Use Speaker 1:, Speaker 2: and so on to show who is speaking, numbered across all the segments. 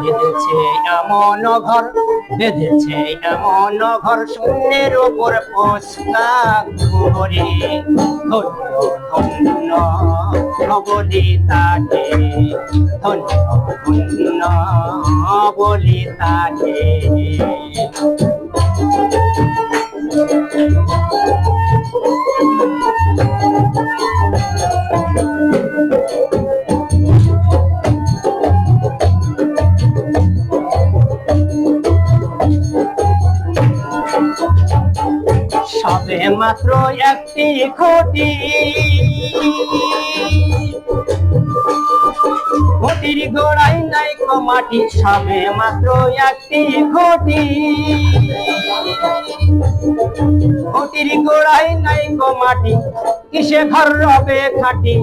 Speaker 1: বেঁধেছে এমন ঘর, বেঁধেছে এমন ঘর, শূন্যের ওপর পোস্তা ঘুরে। ধন্য ধন্য বলি তাকে, ধন্য ধন্য বলি তাকে। সবে মাত্র একটি খুঁটি, খুঁটির গোড়ায় নাই মাটি, সবে মাত্র একটি খুঁটি, খুঁটির গোড়ায় নাই মাটি, কিসে ঘর রবে খাঁটি,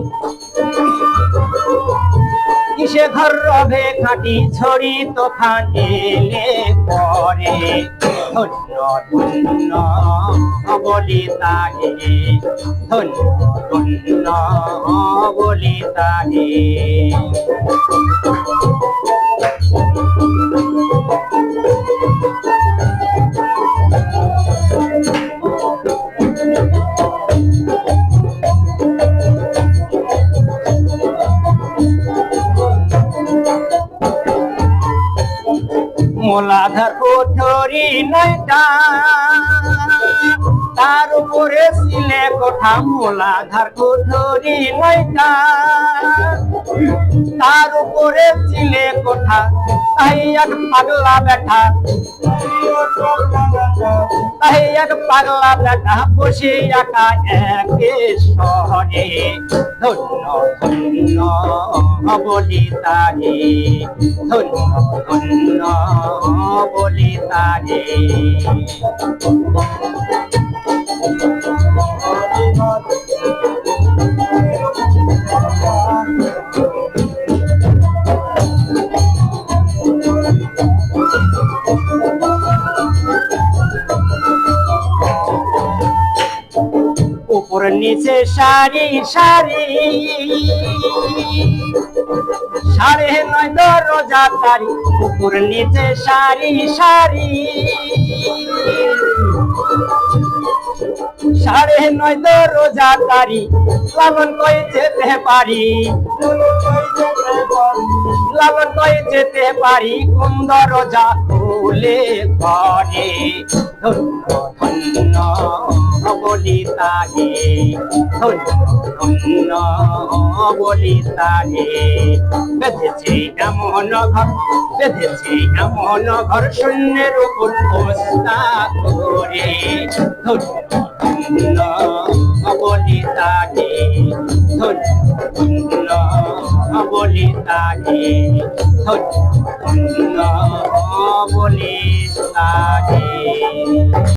Speaker 1: কিসে ঘর রবে খাঁটি, ঝড়ি তোফান এলে পরে। ধন্য ধন্য বলি তাকে, ধন্য ধন্য বলি তাকে। মোলাধার কোঠরি নয়টা, তার উপরে ছিলে কোঠা, মোলাধার কোঠরি নয়টা, তার উপরে ছিলে কোঠা, তাই এক পাগলা বেটা, তাই এক পাগলা বেটা বসে একা একে শহরে। ধন্য ধন্য বলি তারে, ধন্য ধন্য বলি তারে। উপর নিচে সারি সারি, সাড়ে নয় দরজা তারি, উপর নিচে সারি সারি, সাড়ে নয় দরজা তারি, লালন কই যেতে পারি, লালন কই যেতে পারি, কোন দরজা খুলে ঘরে। ধন্য ধন্য বলি তারে, ধন্য ধন্য বলি তারে। বেঁধেছে এমন ঘর, বেঁধেছে এমন ঘর, শূন্যের উপর পোস্তা করে। ধন্য ধন্য বলি তারে, ধন্য ধন্য বলি তারে, ধন্য ধন্য বলি তারে।